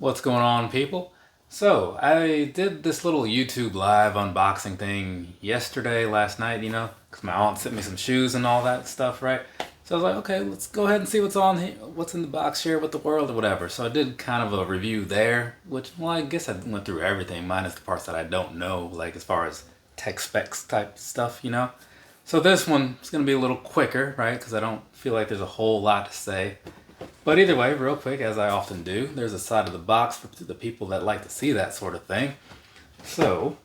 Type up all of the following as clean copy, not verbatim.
What's going on, people? So, I did this little YouTube live unboxing thing yesterday, last night, because my aunt sent me some shoes and all that stuff, right? So I was like, okay, let's go ahead and see what's on here, what's in the box, share with the world or whatever. So I did kind of a review there, which, well, I guess I went through everything, minus the parts that I don't know, like as far as tech specs type stuff. So this one is going to be a little quicker, right? Because I don't feel like there's a whole lot to say. But either way, real quick, as I often do, there's a side of the box for the people that like to see that sort of thing. So,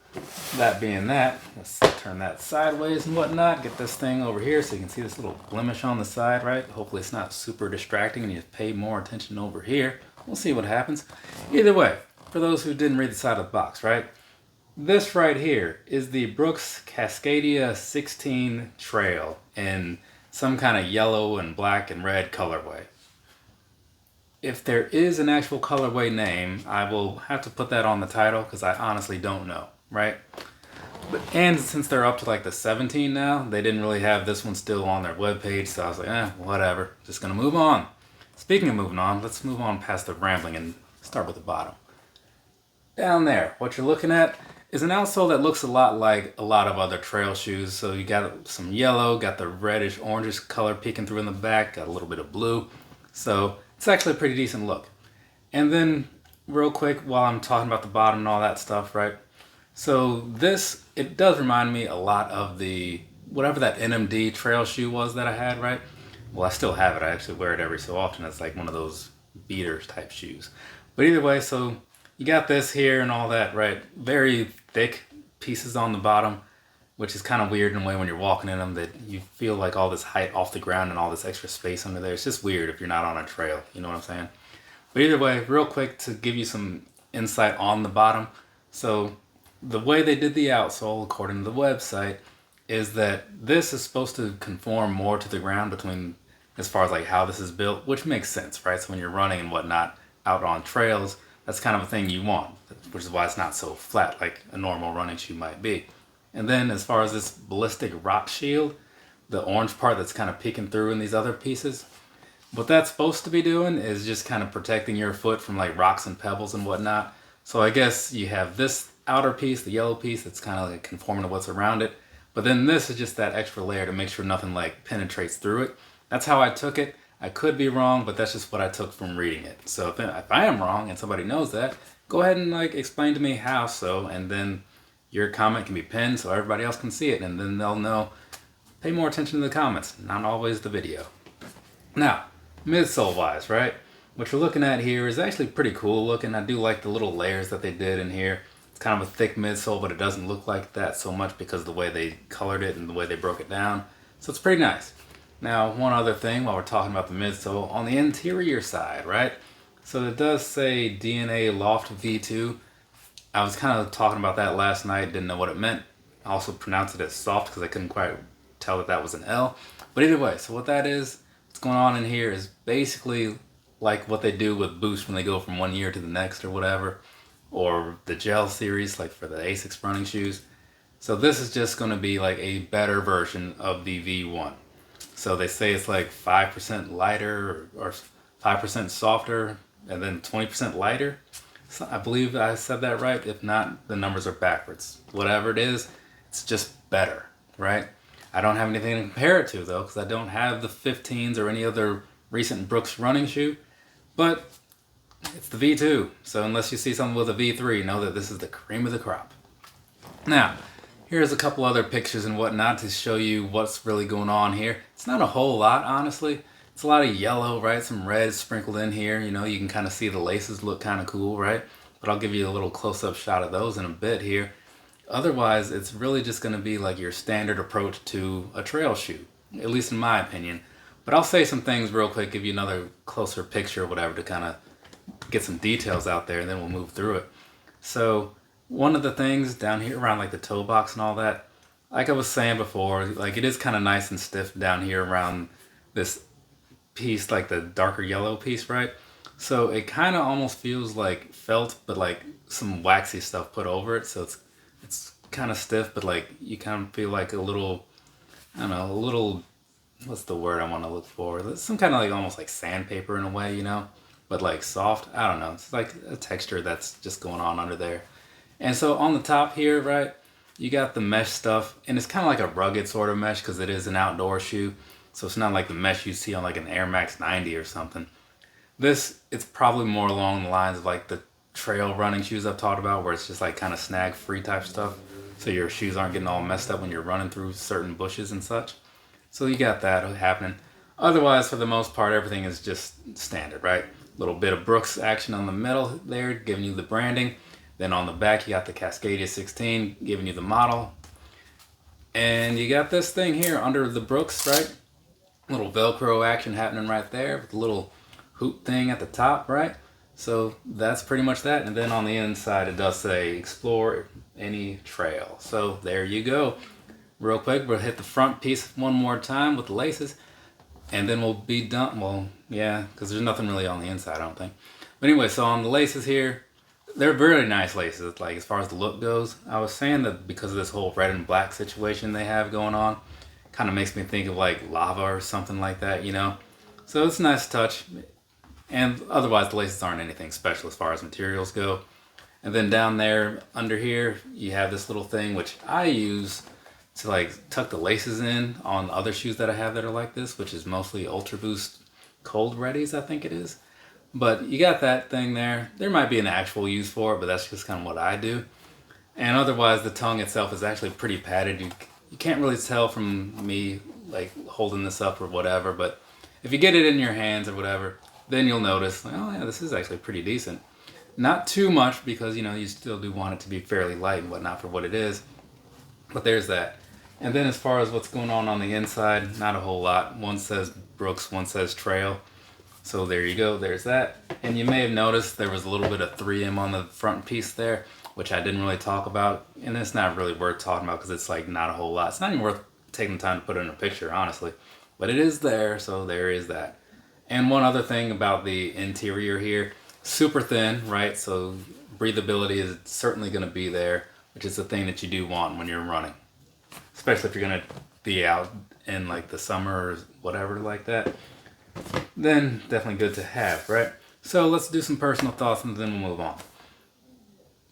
that being that, let's turn that sideways and whatnot. Get this thing over here so you can see this little blemish on the side, right? Hopefully it's not super distracting and you pay more attention over here. We'll see what happens. Either way, for those who didn't read the side of the box, right? This right here is the Brooks Cascadia 16 Trail in some kind of yellow and black and red colorway. If there is an actual colorway name, I will have to put that on the title because I honestly don't know, right? And since they're up to like the 17 now, they didn't really have this one still on their webpage, so I was like, whatever, just gonna move on. Speaking of moving on, let's move on past the rambling and start with the bottom. Down there, what you're looking at is an outsole that looks a lot like a lot of other trail shoes. So you got some yellow, got the reddish orangish color peeking through in the back, got a little bit of blue. So it's actually a pretty decent look. And then real quick, while I'm talking about the bottom and all that stuff, right? So this, it does remind me a lot of the, whatever that NMD trail shoe was that I had, right? Well, I still have it. I actually wear it every so often. It's like one of those beaters type shoes. But either way, so you got this here and all that, right? Very thick pieces on the bottom, which is kind of weird in a way when you're walking in them that you feel like all this height off the ground and all this extra space under there. It's just weird if you're not on a trail, you know what I'm saying? But either way, real quick to give you some insight on the bottom. So the way they did the outsole, according to the website, is that this is supposed to conform more to the ground between, as far as like how this is built, which makes sense, right? So when you're running and whatnot out on trails, that's kind of a thing you want, which is why it's not so flat like a normal running shoe might be. And then as far as this ballistic rock shield, the orange part that's kind of peeking through in these other pieces, what that's supposed to be doing is just kind of protecting your foot from like rocks and pebbles and whatnot. So I guess you have this outer piece, the yellow piece, that's kind of like conforming to what's around it. But then this is just that extra layer to make sure nothing like penetrates through it. That's how I took it. I could be wrong, but that's just what I took from reading it. So if I am wrong and somebody knows that, go ahead and like explain to me how so, and then your comment can be pinned so everybody else can see it, and then they'll know. Pay more attention to the comments, not always the video. Now, midsole wise, right? What you're looking at here is actually pretty cool looking. I do like the little layers that they did in here. It's kind of a thick midsole, but it doesn't look like that so much because of the way they colored it and the way they broke it down. So it's pretty nice. Now, one other thing while we're talking about the midsole, on the interior side, right? So it does say DNA Loft V2. I was kind of talking about that last night, didn't know what it meant. I also pronounced it as soft because I couldn't quite tell that that was an L. But either way, so what that is, what's going on in here is basically like what they do with Boost when they go from one year to the next or whatever, or the gel series like for the Asics running shoes. So this is just going to be like a better version of the V1. So they say it's like 5% lighter or 5% softer and then 20% lighter. So I believe I said that right. If not, the numbers are backwards. Whatever it is, it's just better, right? I don't have anything to compare it to though, because I don't have the 15s or any other recent Brooks running shoe. But it's the V2. So unless you see something with a V3, know that this is the cream of the crop. Now, here's a couple other pictures and whatnot to show you what's really going on here. It's not a whole lot, honestly. It's a lot of yellow, right? Some red sprinkled in here. You can kind of see the laces look kind of cool, right? But I'll give you a little close-up shot of those in a bit here. Otherwise, it's really just going to be like your standard approach to a trail shoe, at least in my opinion. But I'll say some things real quick, give you another closer picture or whatever to kind of get some details out there, and then we'll move through it. So one of the things down here around like the toe box and all that, like I was saying before, like it is kind of nice and stiff down here around this piece, like the darker yellow piece, right? So it kind of almost feels like felt, but like some waxy stuff put over it. So it's kind of stiff, but like you kind of feel like a little, I don't know, a little, what's the word I want to look for? Some kind of like almost like sandpaper in a way, but like soft. I don't know. It's like a texture that's just going on under there. And so on the top here, right, you got the mesh stuff, and it's kind of like a rugged sort of mesh because it is an outdoor shoe. So it's not like the mesh you see on like an Air Max 90 or something. This, it's probably more along the lines of like the trail running shoes I've talked about, where it's just like kind of snag free type stuff. So your shoes aren't getting all messed up when you're running through certain bushes and such. So you got that happening. Otherwise, for the most part, everything is just standard, right? Little bit of Brooks action on the middle there, giving you the branding. Then on the back, you got the Cascadia 16, giving you the model. And you got this thing here under the Brooks, right? Little Velcro action happening right there with a little hoop thing at the top, right? So that's pretty much that. And then on the inside, it does say explore any trail. So there you go. Real quick, we'll hit the front piece one more time with the laces, and then we'll be done. Well, yeah, because there's nothing really on the inside, I don't think. But anyway, so on the laces here, they're very nice laces, like as far as the look goes. I was saying that because of this whole red and black situation they have going on, kind of makes me think of like lava or something like that, you know? So it's a nice touch. And otherwise, the laces aren't anything special as far as materials go. And then down there, under here, you have this little thing, which I use to like tuck the laces in on other shoes that I have that are like this, which is mostly Ultra Boost Cold Readies, I think it is. But you got that thing there. There might be an actual use for it, but that's just kind of what I do. And otherwise, the tongue itself is actually pretty padded. You can't really tell from me like holding this up or whatever, but if you get it in your hands or whatever, then you'll notice, like, oh yeah, this is actually pretty decent. Not too much because, you know, you still do want it to be fairly light and whatnot for what it is. But there's that. And then as far as what's going on the inside, not a whole lot. One says Brooks, one says Trail. So there you go, there's that. And you may have noticed there was a little bit of 3M on the front piece there, which I didn't really talk about. And it's not really worth talking about because it's like not a whole lot. It's not even worth taking the time to put it in a picture, honestly. But it is there, so there is that. And one other thing about the interior here, super thin, right? So breathability is certainly going to be there, which is the thing that you do want when you're running. Especially if you're going to be out in like the summer or whatever like that. Then definitely good to have, right? So let's do some personal thoughts and then we'll move on.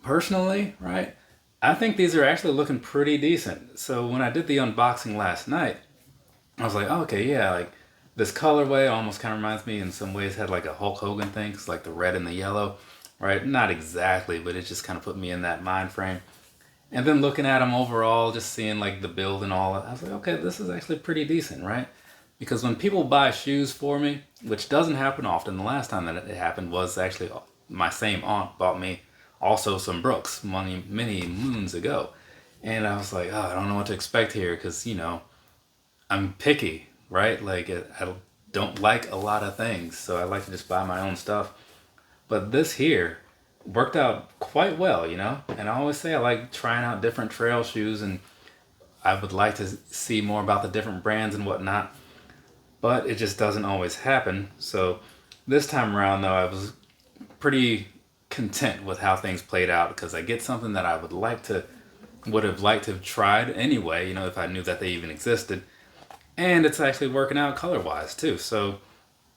Personally, right, I think these are actually looking pretty decent. So when I did the unboxing last night, I was like, oh, okay, yeah, like this colorway almost kind of reminds me in some ways had like a Hulk Hogan thing. It's like the red and the yellow, right? Not exactly, but it just kind of put me in that mind frame. And then looking at them overall, just seeing like the build and all, I was like, okay, this is actually pretty decent, right? Because when people buy shoes for me, which doesn't happen often, the last time that it happened was actually my same aunt bought me also some Brooks many moons ago. And I was like, oh, I don't know what to expect here because, you know, I'm picky, right? Like I don't like a lot of things, so I like to just buy my own stuff. But this here worked out quite well, you know? And I always say I like trying out different trail shoes and I would like to see more about the different brands and whatnot. But it just doesn't always happen. So this time around, though, I was pretty content with how things played out because I get something that I would have liked to have tried anyway, you know, if I knew that they even existed. And it's actually working out color-wise, too. So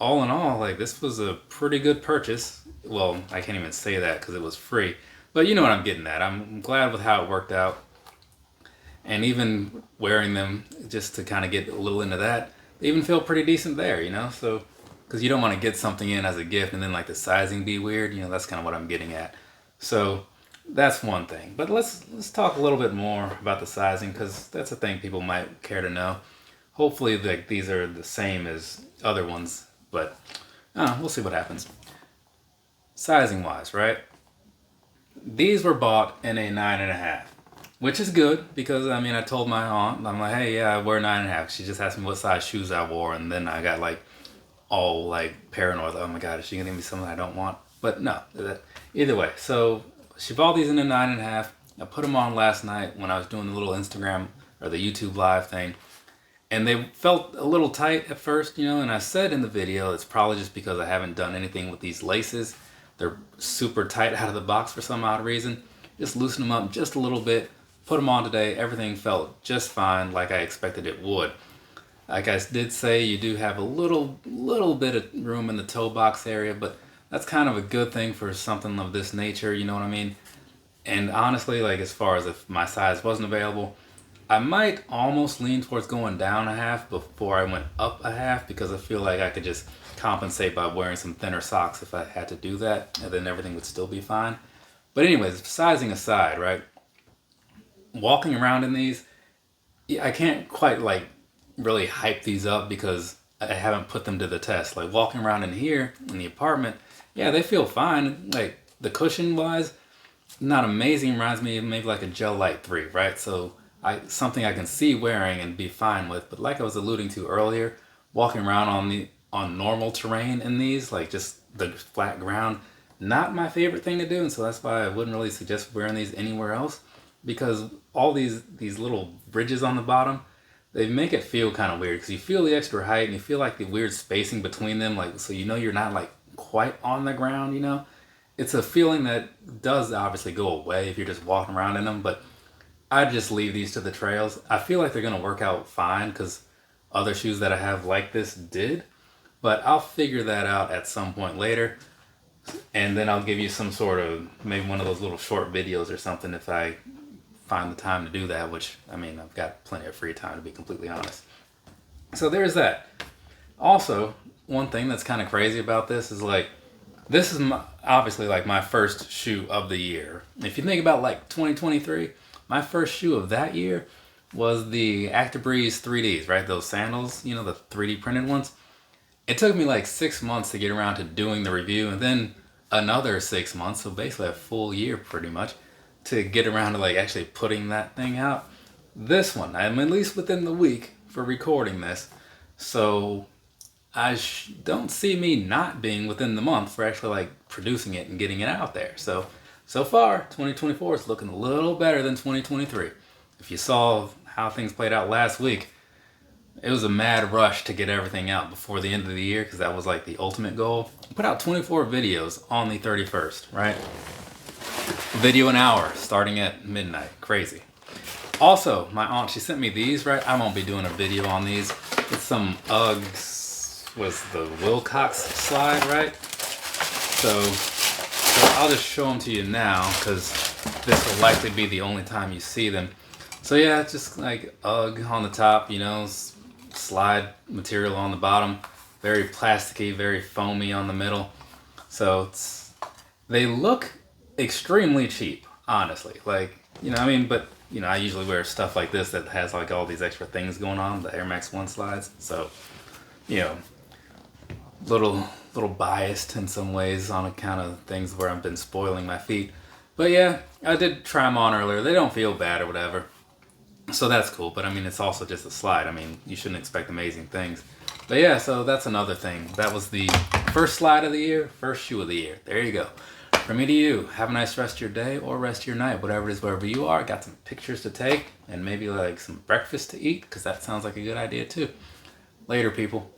all in all, like, this was a pretty good purchase. Well, I can't even say that because it was free. But you know what I'm getting at. I'm glad with how it worked out. And even wearing them, just to kind of get a little into that, they even feel pretty decent there, you know? So, because you don't want to get something in as a gift and then like the sizing be weird, you know, that's kind of what I'm getting at. So that's one thing. But let's talk a little bit more about the sizing because that's a thing people might care to know. Hopefully like these are the same as other ones, but we'll see what happens. Sizing wise, right? These were bought in a 9.5. Which is good because, I mean, I told my aunt, I'm like, hey, yeah, I wear 9.5. She just asked me what size shoes I wore, and then I got, like, all, like, paranoid. Like, oh, my God, is she going to give me something I don't want? But no, either way. So she bought these in a 9.5. I put them on last night when I was doing the little Instagram or the YouTube live thing. And they felt a little tight at first, you know, and I said in the video, it's probably just because I haven't done anything with these laces. They're super tight out of the box for some odd reason. Just loosen them up just a little bit. Put them on today, everything felt just fine like I expected it would. Like I did say, you do have a little bit of room in the toe box area, but that's kind of a good thing for something of this nature, you know what I mean? And honestly, like as far as if my size wasn't available, I might almost lean towards going down a half before I went up a half, because I feel like I could just compensate by wearing some thinner socks if I had to do that, and then everything would still be fine. But anyways, sizing aside, right? Walking around in these, yeah, I can't quite like really hype these up because I haven't put them to the test. Like walking around in here in the apartment, yeah, they feel fine. Like the cushion wise, not amazing. Reminds me of maybe like a Gel Light 3, right? So something I can see wearing and be fine with. But like I was alluding to earlier, walking around on normal terrain in these, like just the flat ground, not my favorite thing to do. And so that's why I wouldn't really suggest wearing these anywhere else, because all these little bridges on the bottom, they make it feel kind of weird because you feel the extra height and you feel like the weird spacing between them, like so you know you're not like quite on the ground, you know. It's a feeling that does obviously go away if you're just walking around in them, but I just leave these to the trails. I feel like they're gonna work out fine because other shoes that I have like this did, but I'll figure that out at some point later, and then I'll give you some sort of maybe one of those little short videos or something if I find the time to do that, which I mean I've got plenty of free time to be completely honest. So there's that. Also, one thing that's kind of crazy about this is like this is obviously like my first shoe of the year. If you think about like 2023, my first shoe of that year was the Actibreeze 3Ds, right? Those sandals, you know, the 3D printed ones. It took me like 6 months to get around to doing the review, and then another 6 months, so basically a full year pretty much, to get around to like actually putting that thing out. This one, I'm at least within the week for recording this, so I don't see me not being within the month for actually like producing it and getting it out there. So far, 2024 is looking a little better than 2023. If you saw how things played out last week, it was a mad rush to get everything out before the end of the year because that was like the ultimate goal. Put out 24 videos on the 31st, right? Video an hour starting at midnight. Crazy. Also, my aunt, she sent me these, right? I won't be doing a video on these. It's some Uggs, was the Wilcox slide, right? So I'll just show them to you now because this will likely be the only time you see them. So yeah, it's just like Ugg on the top, you know, slide material on the bottom. Very plasticky, very foamy on the middle. So they look extremely cheap, honestly. Like, you know, I mean, but, you know, I usually wear stuff like this that has like all these extra things going on, the Air Max 1 slides. So, you know, little biased in some ways on account of things where I've been spoiling my feet. But yeah, I did try them on earlier. They don't feel bad or whatever. So that's cool. But I mean, it's also just a slide. I mean, you shouldn't expect amazing things. But yeah, so that's another thing. That was the first slide of the year, first shoe of the year. There you go. From me to you, have a nice rest of your day or rest of your night, whatever it is, wherever you are. Got some pictures to take and maybe like some breakfast to eat because that sounds like a good idea too. Later, people.